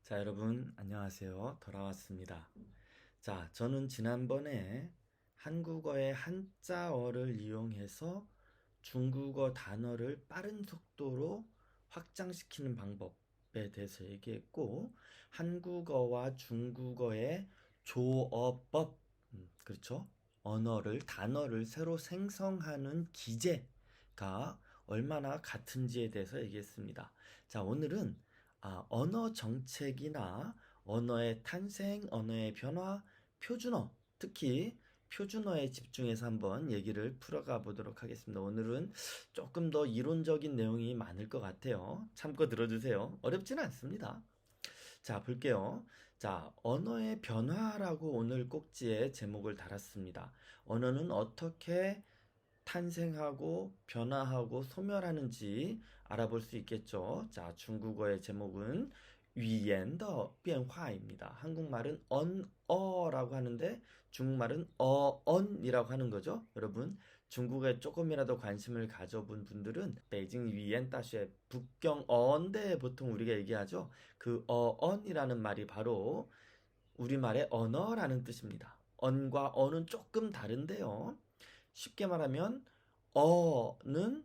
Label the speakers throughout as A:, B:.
A: 자, 여러분, 안녕하세요. 돌아왔습니다. 자, 저는 지난번에 한국어의 한자어를 이용해서 중국어 단어를 빠른 속도로 확장시키는 방법에 대해서 얘기했고, 한국어와 중국어의 조어법, 그렇죠? 단어를 새로 생성하는 기제가 얼마나 같은지에 대해서 얘기했습니다. 자, 오늘은 언어 정책이나 언어의 탄생, 언어의 변화, 표준어, 특히 표준어에 집중해서 한번 얘기를 풀어가 보도록 하겠습니다. 오늘은 조금 더 이론적인 내용이 많을 것 같아요. 참고 들어주세요. 어렵지는 않습니다. 자, 볼게요. 자, 언어의 변화라고 오늘 꼭지에 제목을 달았습니다. 언어는 어떻게 탄생하고 변화하고 소멸하는지 알아볼 수 있겠죠. 자, 중국어의 제목은 语言的变化입니다. 한국말은 언어라고 하는데 중국말은 어언이라고 하는 거죠. 여러분, 중국에 조금이라도 관심을 가져본 분들은 베이징 위엔다슈의 북경 어언대에 보통 우리가 얘기하죠. 그 어언이라는 말이 바로 우리말의 언어라는 뜻입니다. 언과 어는 조금 다른데요. 쉽게 말하면 어는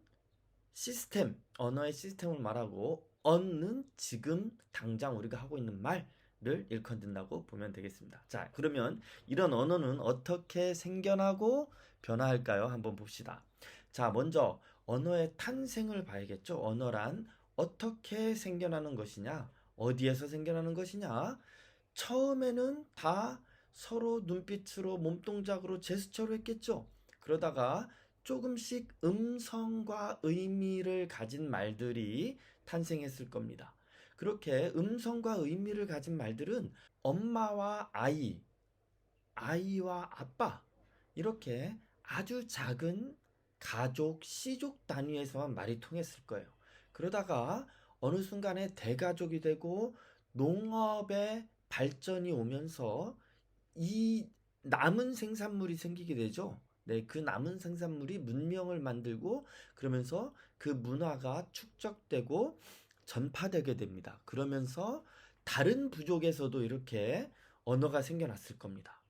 A: 시스템, 언어의 시스템을 말하고 언는 지금 당장 우리가 하고 있는 말을 일컫는다고 보면 되겠습니다. 자, 그러면 이런 언어는 어떻게 생겨나고 변화할까요? 한번 봅시다. 자, 먼저 언어의 탄생을 봐야겠죠. 언어란 어떻게 생겨나는 것이냐? 어디에서 생겨나는 것이냐? 처음에는 다 서로 눈빛으로 몸동작으로 제스처로 했겠죠. 그러다가 조금씩 음성과 의미를 가진 말들이 탄생했을 겁니다. 그렇게 음성과 의미를 가진 말들은 엄마와 아이, 아이와 아빠, 이렇게 아주 작은 가족, 씨족 단위에서만 말이 통했을 거예요. 그러다가 어느 순간에 대가족이 되고 농업의 발전이 오면서 이 남은 생산물이 생기게 되죠. 네, 그 남은 생산물이 문명을 만들고 그러면서 그 문화가 축적되고 전파되게 됩니다. 그러면서 다른 부족에서도 이렇게 언어가 생겨났을 겁니다.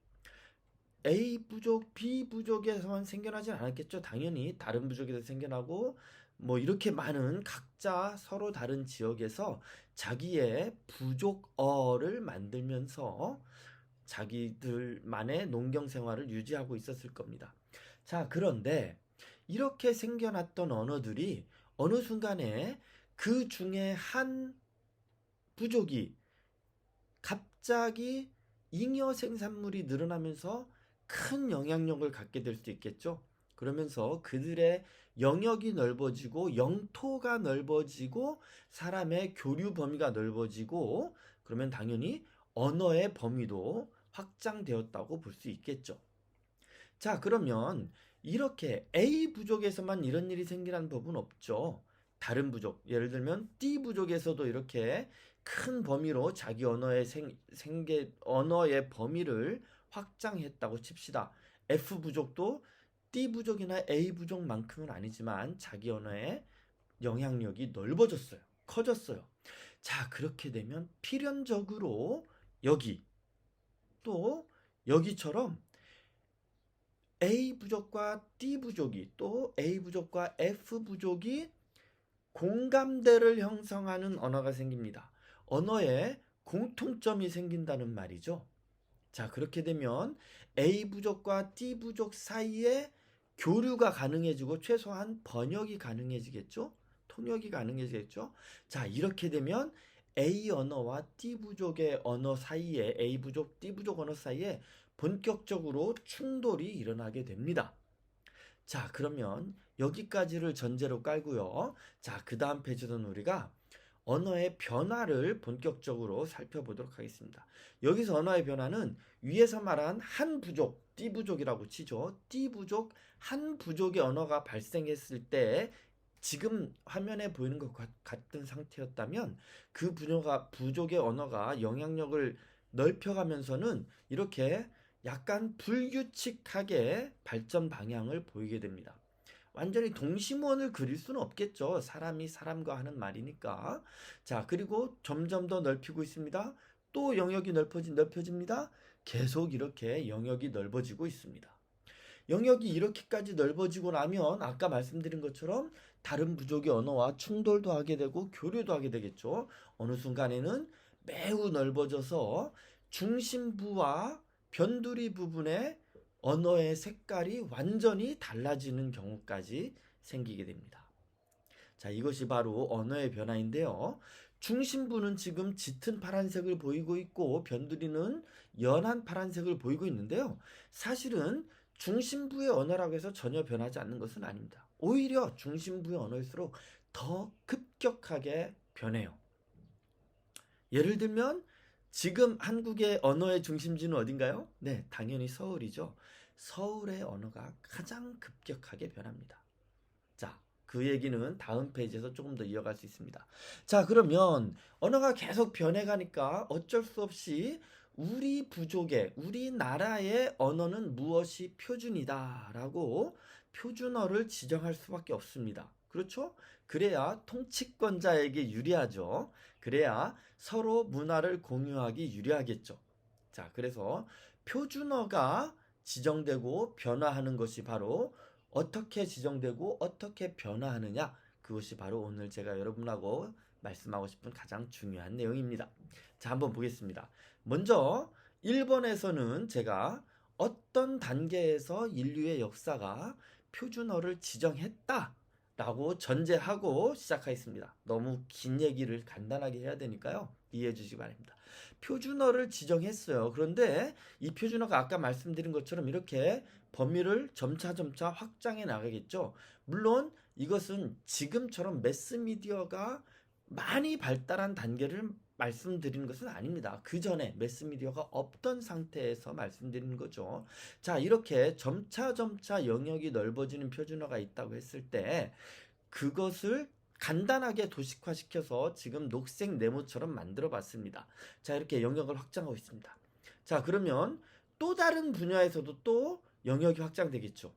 A: A 부족, B 부족에서만 생겨나진 않았겠죠. 당연히 다른 부족에서 생겨나고 뭐 이렇게 많은 각자 서로 다른 지역에서 자기의 부족어를 만들면서 자기들만의 농경 생활을 유지하고 있었을 겁니다. 자, 그런데 이렇게 생겨났던 언어들이 어느 순간에 그 중에 한 부족이 갑자기 잉여 생산물이 늘어나면서 큰 영향력을 갖게 될 수 있겠죠. 그러면서 그들의 영역이 넓어지고 영토가 넓어지고 사람의 교류 범위가 넓어지고 그러면 당연히 언어의 범위도 확장되었다고 볼 수 있겠죠. 자, 그러면 이렇게 A 부족에서만 이런 일이 생기라는 법은 없죠. 다른 부족, 예를 들면 D 부족에서도 이렇게 큰 범위로 자기 언어의 범위를 확장했다고 칩시다. F 부족도 D 부족이나 A 부족만큼은 아니지만 자기 언어의 영향력이 넓어졌어요. 커졌어요. 자, 그렇게 되면 필연적으로 여기 또 여기처럼 A 부족과 D 부족이 또 A 부족과 F 부족이 공감대를 형성하는 언어가 생깁니다. 언어에 공통점이 생긴다는 말이죠. 자, 그렇게 되면 A 부족과 D 부족 사이에 교류가 가능해지고 최소한 번역이 가능해지겠죠? 통역이 가능해지겠죠? 자, 이렇게 되면 A 언어와 D 부족의 언어 사이에 A 부족, D 부족 언어 사이에 본격적으로 충돌이 일어나게 됩니다. 자, 그러면 여기까지를 전제로 깔고요. 자, 그 다음 페이지는 우리가 언어의 변화를 본격적으로 살펴보도록 하겠습니다. 여기서 언어의 변화는 위에서 말한 한 부족, D 부족이라고 치죠. D 부족, 한 부족의 언어가 발생했을 때 지금 화면에 보이는 것 같은 상태였다면 그 부족의 언어가 영향력을 넓혀가면서는 이렇게 약간 불규칙하게 발전 방향을 보이게 됩니다. 완전히 동심원을 그릴 수는 없겠죠. 사람이 사람과 하는 말이니까. 자, 그리고 점점 더 넓히고 있습니다. 또 영역이 넓혀집니다. 계속 이렇게 영역이 넓어지고 있습니다. 영역이 이렇게까지 넓어지고 나면 아까 말씀드린 것처럼 다른 부족의 언어와 충돌도 하게 되고 교류도 하게 되겠죠. 어느 순간에는 매우 넓어져서 중심부와 변두리 부분의 언어의 색깔이 완전히 달라지는 경우까지 생기게 됩니다. 자, 이것이 바로 언어의 변화인데요. 중심부는 지금 짙은 파란색을 보이고 있고 변두리는 연한 파란색을 보이고 있는데요. 사실은 중심부의 언어라고 해서 전혀 변하지 않는 것은 아닙니다. 오히려 중심부의 언어일수록 더 급격하게 변해요. 예를 들면 지금 한국의 언어의 중심지는 어딘가요? 네, 당연히 서울이죠. 서울의 언어가 가장 급격하게 변합니다. 자, 그 얘기는 다음 페이지에서 조금 더 이어갈 수 있습니다. 자, 그러면 언어가 계속 변해가니까 어쩔 수 없이 우리 부족의, 우리나라의 언어는 무엇이 표준이다 라고 표준어를 지정할 수밖에 없습니다. 그렇죠? 그래야 통치권자에게 유리하죠. 그래야 서로 문화를 공유하기 유리하겠죠. 자, 그래서 표준어가 지정되고 변화하는 것이 바로 어떻게 지정되고 어떻게 변화하느냐, 그것이 바로 오늘 제가 여러분하고 말씀하고 싶은 가장 중요한 내용입니다. 자, 한번 보겠습니다. 먼저 1번에서는 제가 어떤 단계에서 인류의 역사가 표준어를 지정했다 라고 전제하고 시작하겠습니다. 너무 긴 얘기를 간단하게 해야 되니까요. 이해해 주시기 바랍니다. 표준어를 지정했어요. 그런데 이 표준어가 아까 말씀드린 것처럼 이렇게 범위를 점차 확장해 나가겠죠. 물론 이것은 지금처럼 매스미디어가 많이 발달한 단계를 말씀드리는 것은 아닙니다. 그 전에 매스미디어가 없던 상태에서 말씀드리는 거죠. 자, 이렇게 점차 영역이 넓어지는 표준어가 있다고 했을 때 그것을 간단하게 도식화시켜서 지금 녹색 네모처럼 만들어 봤습니다. 자, 이렇게 영역을 확장하고 있습니다. 자, 그러면 또 다른 분야에서도 또 영역이 확장되겠죠.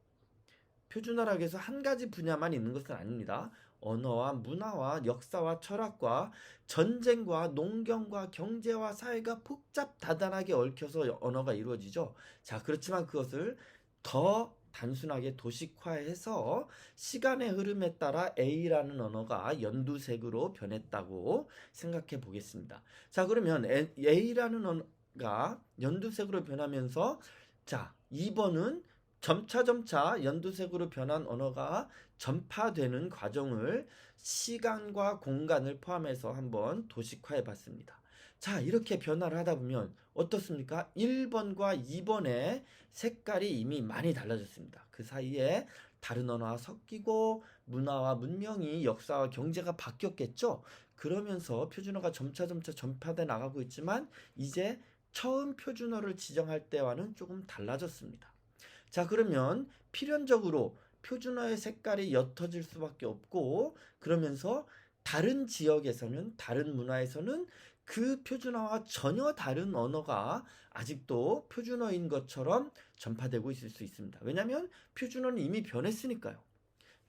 A: 표준어라고 해서 한 가지 분야만 있는 것은 아닙니다. 언어와 문화와 역사와 철학과 전쟁과 농경과 경제와 사회가 복잡 다단하게 얽혀서 언어가 이루어지죠. 자, 그렇지만 그것을 더 단순하게 도식화해서 시간의 흐름에 따라 A라는 언어가 연두색으로 변했다고 생각해 보겠습니다. 자, 그러면 A라는 언어가 연두색으로 변하면서 자, 2번은 점차 연두색으로 변한 언어가 전파되는 과정을 시간과 공간을 포함해서 한번 도식화해 봤습니다. 자, 이렇게 변화를 하다 보면 어떻습니까? 1번과 2번의 색깔이 이미 많이 달라졌습니다. 그 사이에 다른 언어와 섞이고 문화와 문명이 역사와 경제가 바뀌었겠죠? 그러면서 표준어가 점차 전파돼 나가고 있지만 이제 처음 표준어를 지정할 때와는 조금 달라졌습니다. 자, 그러면 필연적으로 표준어의 색깔이 옅어질 수밖에 없고 그러면서 다른 지역에서는 다른 문화에서는 그 표준어와 전혀 다른 언어가 아직도 표준어인 것처럼 전파되고 있을 수 있습니다. 왜냐하면 표준어는 이미 변했으니까요.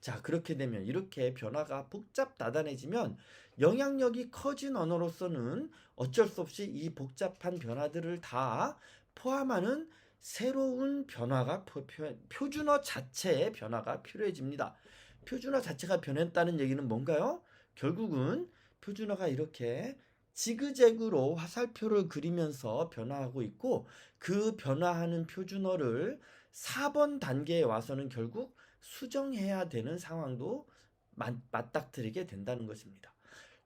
A: 자, 그렇게 되면 이렇게 변화가 복잡 다단해지면 영향력이 커진 언어로서는 어쩔 수 없이 이 복잡한 변화들을 다 포함하는 새로운 변화가 표준어 자체의 변화가 필요해집니다. 표준어 자체가 변했다는 얘기는 뭔가요? 결국은 표준어가 이렇게 지그재그로 화살표를 그리면서 변화하고 있고 그 변화하는 표준어를 4번 단계에 와서는 결국 수정해야 되는 상황도 맞닥뜨리게 된다는 것입니다.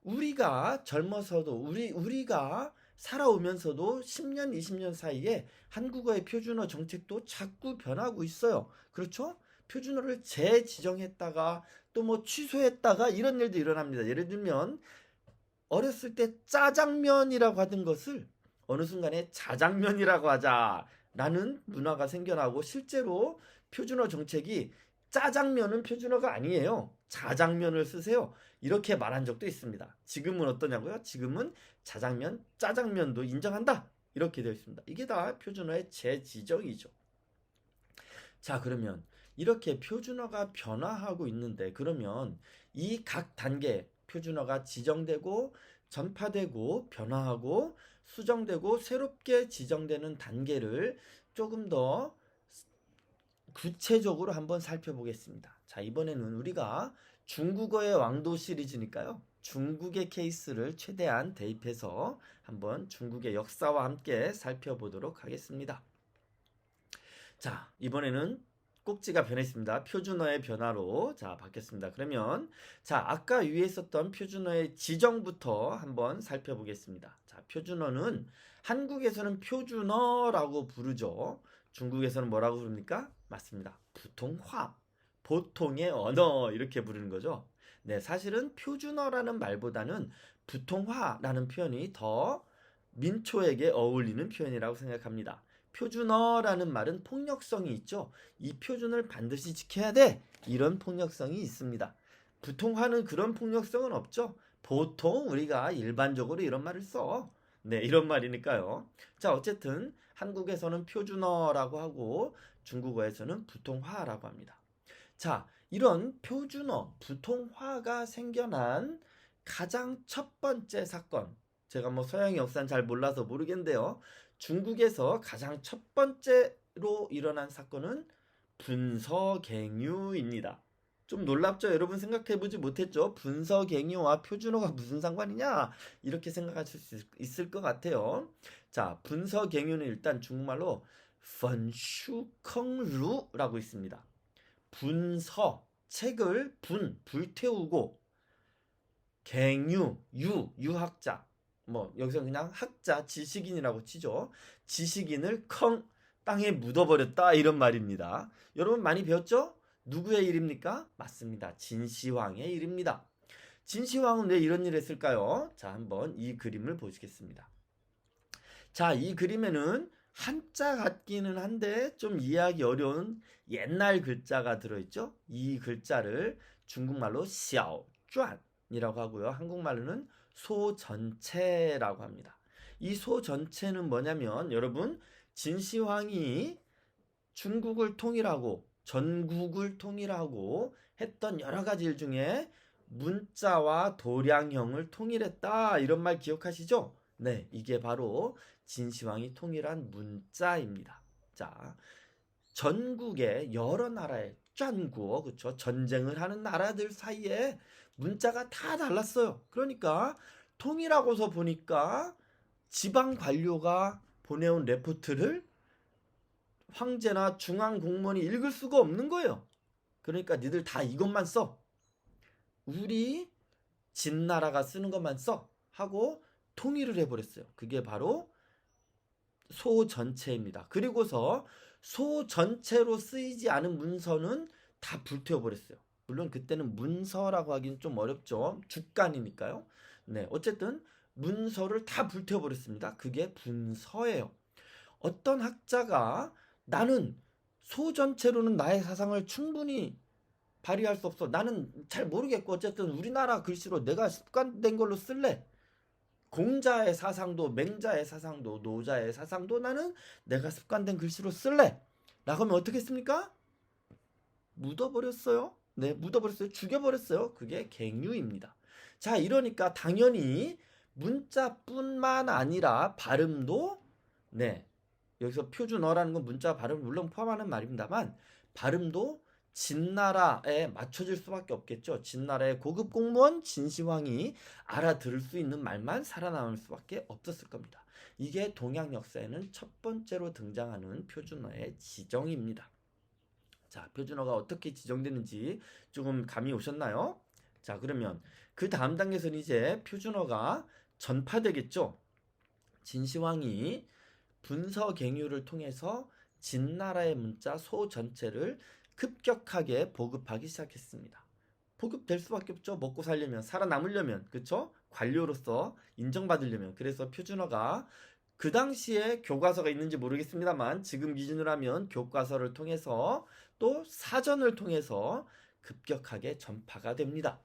A: 우리가 젊어서도 우리가 살아오면서도 10년, 20년 사이에 한국어의 표준어 정책도 자꾸 변하고 있어요. 그렇죠? 표준어를 재지정했다가 또 뭐 취소했다가 이런 일도 일어납니다. 예를 들면 어렸을 때 짜장면이라고 하던 것을 어느 순간에 자장면이라고 하자라는 문화가 생겨나고 실제로 표준어 정책이 짜장면은 표준어가 아니에요. 자장면을 쓰세요. 이렇게 말한 적도 있습니다. 지금은 어떠냐고요? 지금은 자장면, 짜장면도 인정한다. 이렇게 되어 있습니다. 이게 다 표준어의 재지정이죠. 자, 그러면 이렇게 표준어가 변화하고 있는데 그러면 이 각 단계 표준어가 지정되고 전파되고 변화하고 수정되고 새롭게 지정되는 단계를 조금 더 구체적으로 한번 살펴보겠습니다. 자, 이번에는 우리가 중국어의 왕도 시리즈니까요. 중국의 케이스를 최대한 대입해서 한번 중국의 역사와 함께 살펴보도록 하겠습니다. 자, 이번에는 꼭지가 변했습니다. 표준어의 변화로 자 바뀌었습니다. 그러면 자 아까 위에 있었던 표준어의 지정부터 한번 살펴보겠습니다. 자, 표준어는 한국에서는 표준어라고 부르죠. 중국에서는 뭐라고 부릅니까? 맞습니다.普通话, 보통의 언어 이렇게 부르는 거죠. 네, 사실은 표준어라는 말보다는普通话라는 표현이 더 민초에게 어울리는 표현이라고 생각합니다. 표준어라는 말은 폭력성이 있죠. 이 표준을 반드시 지켜야 돼. 이런 폭력성이 있습니다.普通话는 그런 폭력성은 없죠. 보통 우리가 일반적으로 이런 말을 써. 네, 이런 말이니까요. 자, 어쨌든 한국에서는 표준어라고 하고 중국어에서는 普通话라고 합니다. 자, 이런 표준어, 普通话가 생겨난 가장 첫 번째 사건. 제가 뭐 서양 역사는 잘 몰라서 모르겠는데요. 중국에서 가장 첫 번째로 일어난 사건은 분서갱유입니다. 좀 놀랍죠? 여러분 생각해보지 못했죠? 분서갱유와 표준어가 무슨 상관이냐? 이렇게 생각하실 수 있을 것 같아요. 자, 분서갱유는 일단 중국말로 펀슈컹루라고 있습니다. 분서, 책을 불태우고, 갱유, 유학자. 뭐 여기서 그냥 학자, 지식인이라고 치죠. 지식인을 땅에 묻어버렸다 이런 말입니다. 여러분 많이 배웠죠? 누구의 일입니까? 맞습니다. 진시황의 일입니다. 진시황은 왜 이런 일을 했을까요? 자, 한번 이 그림을 보시겠습니다. 자, 이 그림에는 한자 같기는 한데 좀 이해하기 어려운 옛날 글자가 들어있죠. 이 글자를 중국말로 샤오쭈안이라고 하고요. 한국말로는 소전체라고 합니다. 이 소전체는 뭐냐면 여러분 진시황이 중국을 통일하고 전국을 통일하고 했던 여러 가지 일 중에 문자와 도량형을 통일했다 이런 말 기억하시죠? 네, 이게 바로 진시황이 통일한 문자입니다. 자, 전국의 여러 나라의 짠구어, 그쵸? 전쟁을 하는 나라들 사이에 문자가 다 달랐어요. 그러니까 통일하고서 보니까 지방 관료가 보내온 레포트를 황제나 중앙 공무원이 읽을 수가 없는 거예요. 그러니까 니들 다 이것만 써. 우리 진나라가 쓰는 것만 써. 하고 통일을 해버렸어요. 그게 바로 소 전체입니다. 그리고서 소 전체로 쓰이지 않은 문서는 다 불태워버렸어요. 물론 그때는 문서라고 하기는 좀 어렵죠. 주간이니까요. 네, 어쨌든 문서를 다 불태워버렸습니다. 그게 분서예요. 어떤 학자가 나는 소 전체로는 나의 사상을 충분히 발휘할 수 없어. 나는 잘 모르겠고 어쨌든 우리나라 글씨로 내가 습관된 걸로 쓸래. 공자의 사상도 맹자의 사상도 노자의 사상도 나는 내가 습관된 글씨로 쓸래. 라고 하면 어떻게 했습니까? 묻어버렸어요. 네, 묻어버렸어요. 죽여버렸어요. 그게 갱유입니다. 자, 이러니까 당연히 문자뿐만 아니라 발음도 네, 여기서 표준어라는 건 문자 발음을 물론 포함하는 말입니다만 발음도 진나라에 맞춰질 수밖에 없겠죠. 진나라의 고급 공무원 진시황이 알아들을 수 있는 말만 살아남을 수밖에 없었을 겁니다. 이게 동양 역사에는 첫 번째로 등장하는 표준어의 지정입니다. 자, 표준어가 어떻게 지정되는지 조금 감이 오셨나요? 자, 그러면 그 다음 단계에서는 이제 표준어가 전파되겠죠. 진시황이 분서갱유를 통해서 진나라의 문자 소 전체를 급격하게 보급하기 시작했습니다. 보급될 수밖에 없죠. 먹고 살려면, 살아남으려면, 그쵸? 관료로서 인정받으려면. 그래서 표준어가 그 당시에 교과서가 있는지 모르겠습니다만 지금 기준으로 하면 교과서를 통해서 또 사전을 통해서 급격하게 전파가 됩니다.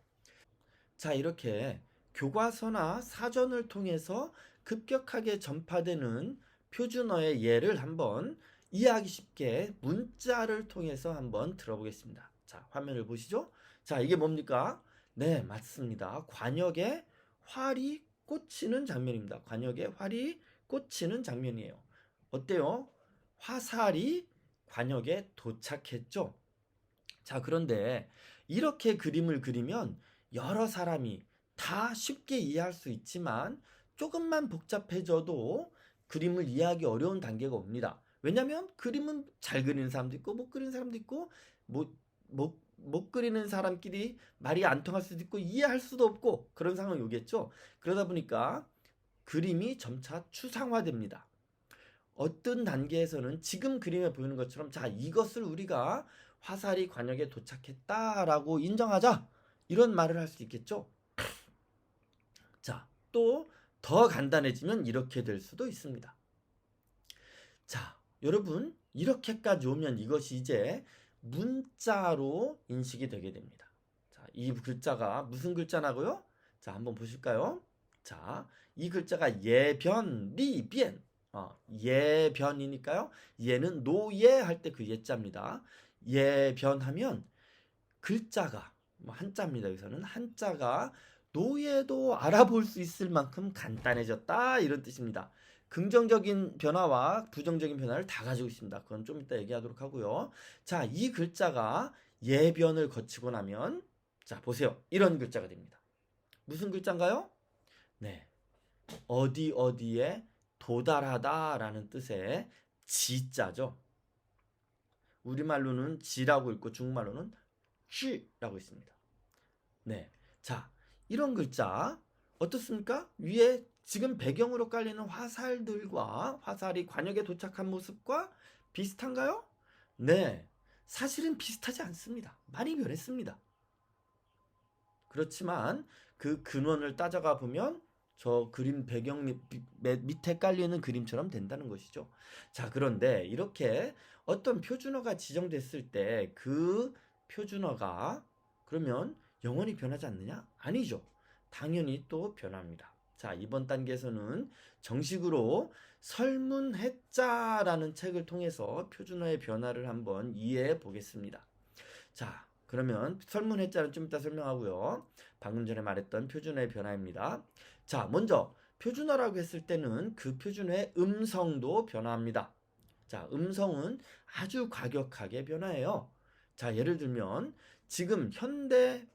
A: 자, 이렇게 교과서나 사전을 통해서 급격하게 전파되는 표준어의 예를 한번 이해하기 쉽게 문자를 통해서 한번 들어보겠습니다. 자, 화면을 보시죠. 자, 이게 뭡니까? 네, 맞습니다. 관역에 활이 꽂히는 장면입니다. 관역에 활이 꽂히는 장면이에요. 어때요? 화살이 관역에 도착했죠? 자, 그런데 이렇게 그림을 그리면 여러 사람이 다 쉽게 이해할 수 있지만 조금만 복잡해져도 그림을 이해하기 어려운 단계가 옵니다. 왜냐면 그림은 잘 그리는 사람도 있고 못 그리는 사람도 있고 못 그리는 사람끼리 말이 안 통할 수도 있고 이해할 수도 없고 그런 상황이 오겠죠. 그러다 보니까 그림이 점차 추상화됩니다. 어떤 단계에서는 지금 그림에 보이는 것처럼 자, 이것을 우리가 화살이 관역에 도착했다라고 인정하자, 이런 말을 할 수 있겠죠. 자, 또 더 간단해지면 이렇게 될 수도 있습니다. 자, 여러분, 이렇게까지 오면 이것이 이제 문자로 인식이 되게 됩니다. 자, 이 글자가 무슨 글자라고요? 자, 한번 보실까요? 자, 이 글자가 예변, 리변. 예변이니까요. 예는 노예 할 때 그 예자입니다. 예변하면 글자가 한자입니다. 여기서는 한자가 노예도 알아볼 수 있을 만큼 간단해졌다, 이런 뜻입니다. 긍정적인 변화와 부정적인 변화를 다 가지고 있습니다. 그건 좀 이따 얘기하도록 하고요. 자, 이 글자가 예변을 거치고 나면 자, 보세요. 이런 글자가 됩니다. 무슨 글자인가요? 네. 어디 어디에 도달하다라는 뜻의 지자죠. 우리말로는 지라고 읽고 중국말로는 쥐라고 있습니다. 네. 자, 이런 글자 어떻습니까? 위에 지금 배경으로 깔리는 화살들과 화살이 관역에 도착한 모습과 비슷한가요? 네. 사실은 비슷하지 않습니다. 많이 변했습니다. 그렇지만 그 근원을 따져가 보면 저 그림 배경 밑에 깔리는 그림처럼 된다는 것이죠. 자, 그런데 이렇게 어떤 표준어가 지정됐을 때 그 표준어가 그러면 영원히 변하지 않느냐? 아니죠. 당연히 또 변합니다. 자, 이번 단계에서는 정식으로 설문해자라는 책을 통해서 표준어의 변화를 한번 이해해 보겠습니다. 자, 그러면 설문해자는 좀 이따 설명하고요. 방금 전에 말했던 표준어의 변화입니다. 자, 먼저 표준어라고 했을 때는 그 표준어의 음성도 변화합니다. 자, 음성은 아주 과격하게 변화해요. 자, 예를 들면 지금 현대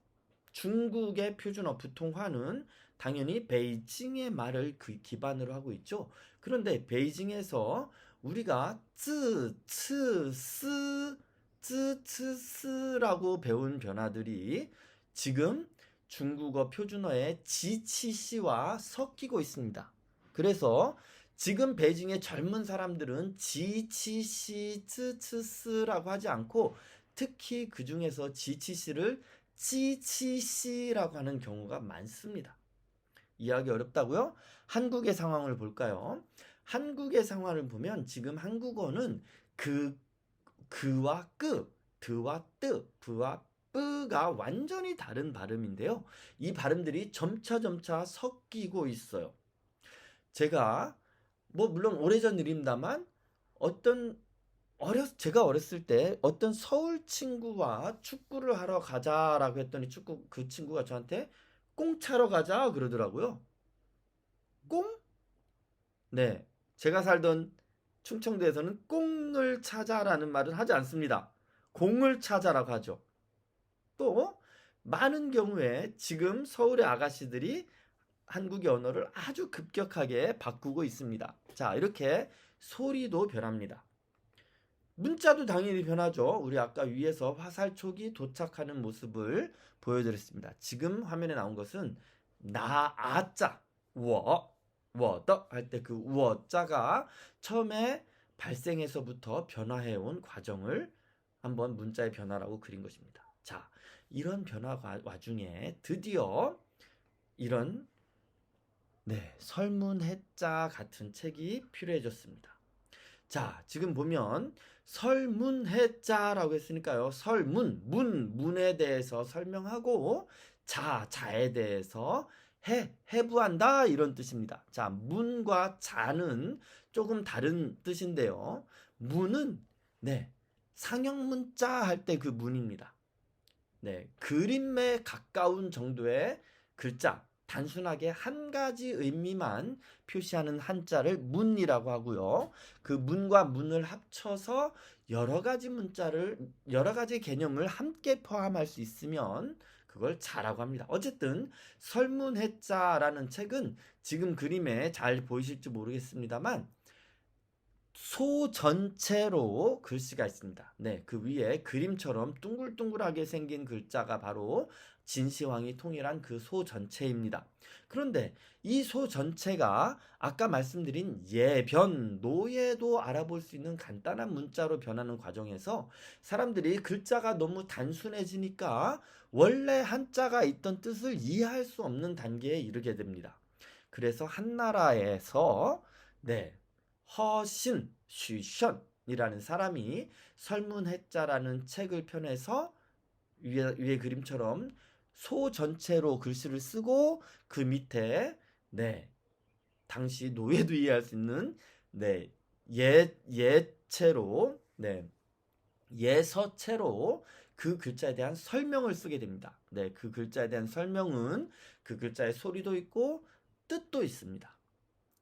A: 중국의 표준어 부통화는 당연히 베이징의 말을 기반으로 하고 있죠. 그런데 베이징에서 우리가 쯔, 츠, 스, 쯔, 츠, 스라고 배운 변화들이 지금 중국어 표준어의 지치시와 섞이고 있습니다. 그래서 지금 베이징의 젊은 사람들은 지치시, 쯔츠스라고 하지 않고 특히 그 중에서 지치시를 찌치시라고 하는 경우가 많습니다. 이해하기 어렵다고요? 한국의 상황을 볼까요? 한국의 상황을 보면 지금 한국어는 그와 끄, 드와 뜨, 브와 뿌가 완전히 다른 발음인데요. 이 발음들이 점차 섞이고 있어요. 제가 물론 오래전 일입니다만 제가 어렸을 때 어떤 서울 친구와 축구를 하러 가자라고 했더니 그 친구가 저한테 꽁 차러 가자 그러더라고요. 꽁? 네. 제가 살던 충청도에서는 꽁을 찾아라는 말은 하지 않습니다. 공을 찾아라고 하죠. 또 많은 경우에 지금 서울의 아가씨들이 한국의 언어를 아주 급격하게 바꾸고 있습니다. 자, 이렇게 소리도 변합니다. 문자도 당연히 변하죠. 우리 아까 위에서 화살촉이 도착하는 모습을 보여드렸습니다. 지금 화면에 나온 것은 아자, 워더 할 때 그 워자가 처음에 발생해서부터 변화해온 과정을 한번 문자의 변화라고 그린 것입니다. 자, 이런 변화 와중에 드디어 이런 설문해자 같은 책이 필요해졌습니다. 자, 지금 보면 설문해자라고 했으니까요. 문에 대해서 설명하고 자에 대해서 해부한다, 이런 뜻입니다. 자, 문과 자는 조금 다른 뜻인데요. 문은 네, 상형 문자 할 때 그 문입니다. 네, 그림에 가까운 정도의 글자, 단순하게 한 가지 의미만 표시하는 한자를 문이라고 하고요. 그 문과 문을 합쳐서 여러 가지 문자를, 여러 가지 개념을 함께 포함할 수 있으면 그걸 자라고 합니다. 어쨌든 설문해자라는 책은 지금 그림에 잘 보이실지 모르겠습니다만 소 전체로 글씨가 있습니다. 네, 그 위에 그림처럼 둥글둥글하게 생긴 글자가 바로 진시황이 통일한 그 소 전체입니다. 그런데 이 소 전체가 아까 말씀드린 예변, 노예도 알아볼 수 있는 간단한 문자로 변하는 과정에서 사람들이 글자가 너무 단순해지니까 원래 한자가 있던 뜻을 이해할 수 없는 단계에 이르게 됩니다. 그래서 한나라에서 네, 허신, 쉬션이라는 사람이 설문해자라는 책을 펴내서 위에 그림처럼 소 전체로 글씨를 쓰고 그 밑에 네, 당시 노예도 이해할 수 있는 네, 예체로 네, 예서체로 그 글자에 대한 설명을 쓰게 됩니다. 네, 그 글자에 대한 설명은 그 글자의 소리도 있고 뜻도 있습니다.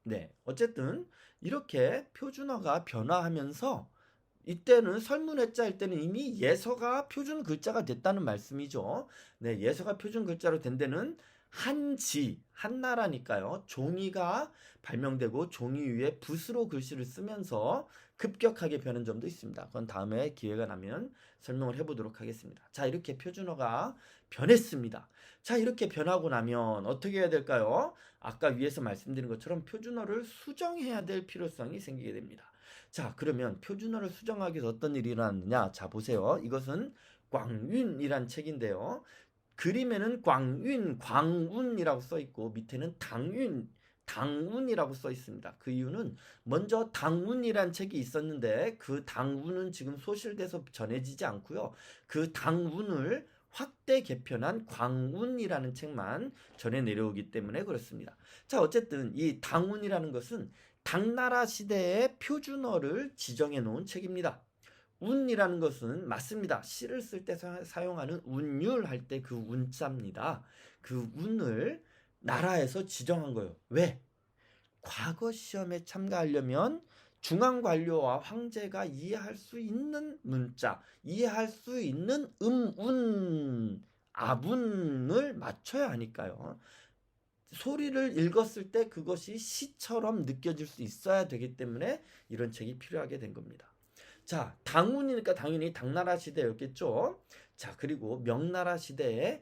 A: 네, 어쨌든 이렇게 표준어가 변화하면서 이때는 설문해자일 때는 이미 예서가 표준 글자가 됐다는 말씀이죠. 네, 예서가 표준 글자로 된 데는 한지, 한나라니까요. 종이가 발명되고 종이 위에 붓으로 글씨를 쓰면서 급격하게 변한 점도 있습니다. 그건 다음에 기회가 나면 설명을 해보도록 하겠습니다. 자, 이렇게 표준어가 변했습니다. 자, 이렇게 변하고 나면 어떻게 해야 될까요? 아까 위에서 말씀드린 것처럼 표준어를 수정해야 될 필요성이 생기게 됩니다. 자, 그러면 표준어를 수정하기 위해서 어떤 일이 일어났느냐? 자, 보세요. 이것은 광윤이란 책인데요. 그림에는 광윤, 광운이라고 써 있고 밑에는 당윤, 당운이라고 써 있습니다. 그 이유는 먼저 당운이란 책이 있었는데 그 당운은 지금 소실돼서 전해지지 않고요. 그 당운을 확대 개편한 광운이라는 책만 전해 내려오기 때문에 그렇습니다. 자, 어쨌든 이 당운이라는 것은 당나라 시대의 표준어를 지정해 놓은 책입니다. 운이라는 것은 맞습니다. 시를 쓸 때 사용하는 운율 할 때 그 운자입니다. 그 운을 나라에서 지정한 거예요. 왜? 과거 시험에 참가하려면 중앙 관료와 황제가 이해할 수 있는 문자, 이해할 수 있는 운, 아분을 맞춰야 하니까요. 소리를 읽었을 때 그것이 시처럼 느껴질 수 있어야 되기 때문에 이런 책이 필요하게 된 겁니다. 자, 당운이니까 당연히 당나라 시대였겠죠. 자, 그리고 명나라 시대에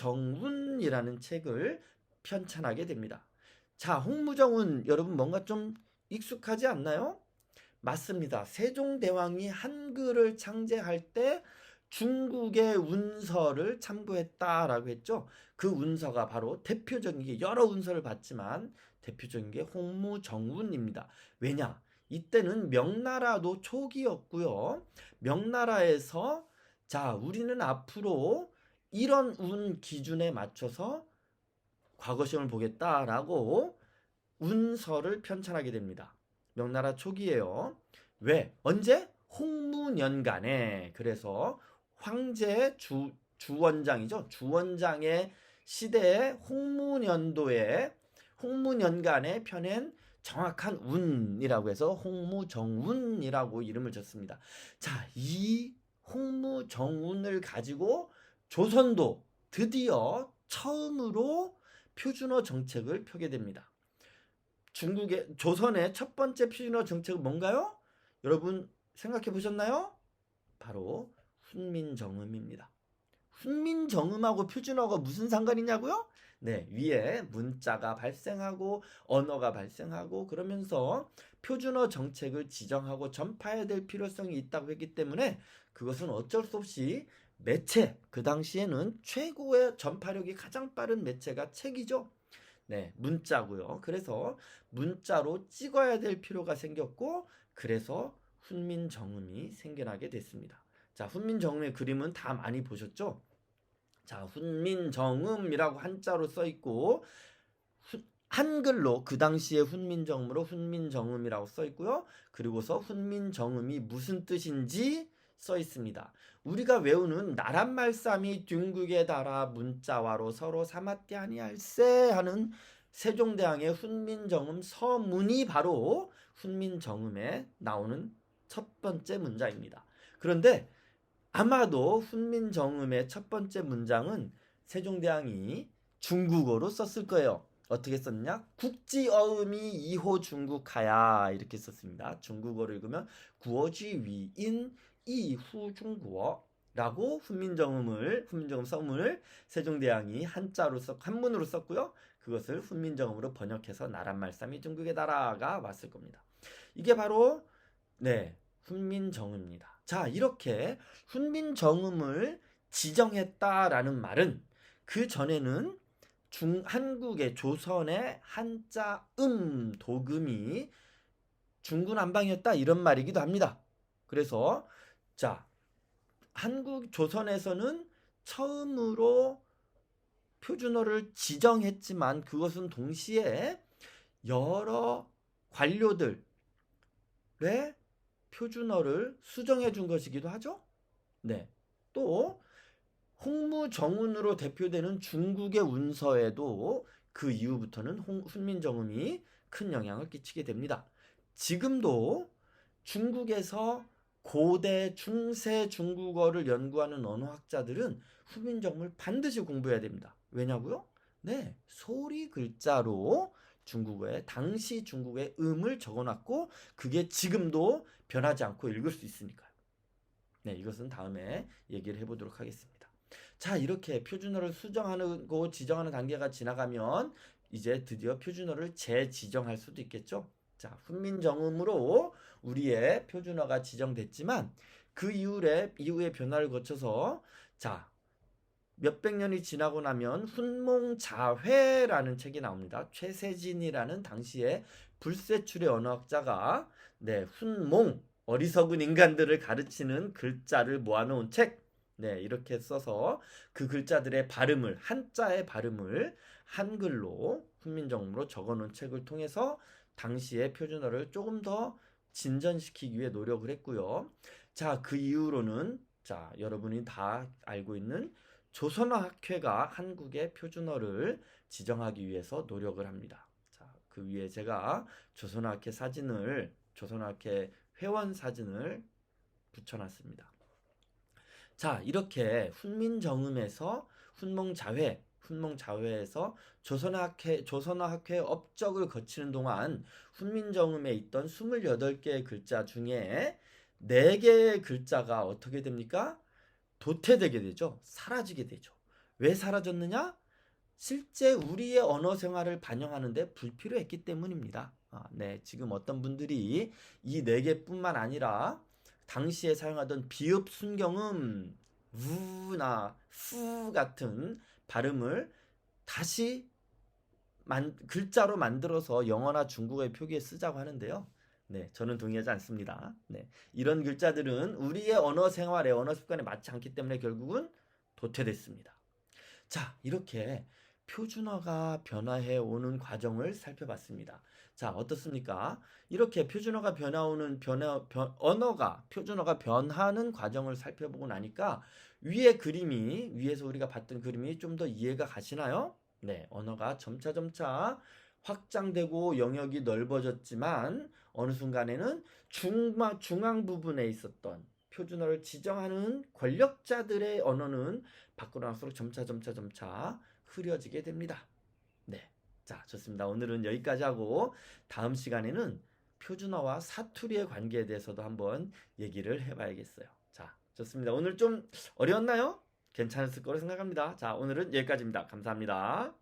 A: 홍무정운이라는 책을 편찬하게 됩니다. 자, 홍무정운 여러분 뭔가 좀 익숙하지 않나요? 맞습니다. 세종대왕이 한글을 창제할 때 중국의 운서를 참고했다라고 했죠. 그 운서가 바로 대표적인 게 여러 운서를 봤지만 대표적인 게 홍무정운입니다. 왜냐? 이때는 명나라도 초기였고요. 명나라에서 자, 우리는 앞으로 이런 운 기준에 맞춰서 과거 시험을 보겠다라고 운서를 편찬하게 됩니다. 명나라 초기에요. 왜? 언제? 홍무년간에. 그래서 황제 주원장이죠. 주원장의 시대에 홍무년도에 홍무년간에 펴낸 정확한 운이라고 해서 홍무정운이라고 이름을 줬습니다. 자, 이 홍무정운을 가지고 조선도 드디어 처음으로 표준어 정책을 펴게 됩니다. 조선의 첫 번째 표준어 정책은 뭔가요? 여러분 생각해 보셨나요? 바로 훈민정음입니다. 훈민정음하고 표준어가 무슨 상관이냐고요? 네, 위에 문자가 발생하고 언어가 발생하고 그러면서 표준어 정책을 지정하고 전파해야 될 필요성이 있다고 했기 때문에 그것은 어쩔 수 없이 매체, 그 당시에는 최고의 전파력이 가장 빠른 매체가 책이죠. 네, 문자고요. 그래서 문자로 찍어야 될 필요가 생겼고 그래서 훈민정음이 생겨나게 됐습니다. 자, 훈민정음의 그림은 다 많이 보셨죠? 자, 훈민정음이라고 한자로 써 있고 한글로 그 당시에 훈민정음으로 훈민정음이라고 써 있고요. 그리고서 훈민정음이 무슨 뜻인지 써 있습니다. 우리가 외우는 나란말싸미 둥국에 달아 문자와로 서로 삼았대 아니할세 하는 세종대왕의 훈민정음 서문이 바로 훈민정음에 나오는 첫 번째 문장입니다. 그런데 아마도 훈민정음의 첫 번째 문장은 세종대왕이 중국어로 썼을 거예요. 어떻게 썼냐? 국지어음이 2호 중국하야 이렇게 썼습니다. 중국어로 읽으면 구어지 위인 이후 중국어라고 훈민정음 서문을 세종대왕이 한문으로 썼고요. 그것을 훈민정음으로 번역해서 나란말싸미 중국에 달아가 왔을 겁니다. 이게 바로 훈민정음입니다. 자, 이렇게 훈민정음을 지정했다라는 말은 그 전에는 한국의 조선의 한자 도금이 중구난방이었다 이런 말이기도 합니다. 그래서 자, 한국 조선에서는 처음으로 표준어를 지정했지만 그것은 동시에 여러 관료들의 표준어를 수정해 준 것이기도 하죠. 네. 또 홍무정운으로 대표되는 중국의 운서에도 그 이후부터는 훈민정음이 큰 영향을 끼치게 됩니다. 지금도 중국에서 고대, 중세 중국어를 연구하는 언어학자들은 훈민정음을 반드시 공부해야 됩니다. 왜냐고요? 네, 소리 글자로 중국어에 당시 중국의 음을 적어놨고 그게 지금도 변하지 않고 읽을 수 있으니까요. 네, 이것은 다음에 얘기를 해보도록 하겠습니다. 자, 이렇게 표준어를 수정하고 지정하는 단계가 지나가면 이제 드디어 표준어를 재지정할 수도 있겠죠. 자, 훈민정음으로 우리의 표준어가 지정됐지만 그 이후의 변화를 거쳐서 자, 몇백 년이 지나고 나면 훈몽자회라는 책이 나옵니다. 최세진이라는 당시에 불세출의 언어학자가 훈몽 어리석은 인간들을 가르치는 글자를 모아놓은 책 이렇게 써서 그 글자들의 발음을 한자의 발음을 한글로 훈민정음으로 적어놓은 책을 통해서 당시의 표준어를 조금 더 진전시키기 위해 노력을 했고요. 자, 그 이후로는 자, 여러분이 다 알고 있는 조선어학회가 한국의 표준어를 지정하기 위해서 노력을 합니다. 자, 그 위에 제가 조선어학회 회원 사진을 붙여놨습니다. 자, 이렇게 훈민정음에서 훈몽자회에서 조선어학회 업적을 거치는 동안 훈민정음에 있던 28개의 글자 중에 4개의 글자가 어떻게 됩니까? 도태되게 되죠. 사라지게 되죠. 왜 사라졌느냐? 실제 우리의 언어 생활을 반영하는데 불필요했기 때문입니다. 지금 어떤 분들이 이 4개뿐만 아니라 당시에 사용하던 비읍 순경음, 우나 푸 같은 발음을 다시 글자로 만들어서 영어나 중국어의 표기에 쓰자고 하는데요. 저는 동의하지 않습니다. 이런 글자들은 우리의 언어 생활에 언어 습관에 맞지 않기 때문에 결국은 도태됐습니다. 자, 이렇게 표준어가 변화해 오는 과정을 살펴봤습니다. 자, 어떻습니까? 이렇게 표준어가 표준어가 변하는 과정을 살펴보고 나니까 위에서 우리가 봤던 그림이 좀 더 이해가 가시나요? 언어가 점차 확장되고 영역이 넓어졌지만 어느 순간에는 중앙 부분에 있었던 표준어를 지정하는 권력자들의 언어는 밖으로 나갈수록 점차 흐려지게 됩니다. 자, 좋습니다. 오늘은 여기까지 하고 다음 시간에는 표준어와 사투리의 관계에 대해서도 한번 얘기를 해봐야겠어요. 자, 좋습니다. 오늘 좀 어려웠나요? 괜찮았을 거로 생각합니다. 자, 오늘은 여기까지입니다. 감사합니다.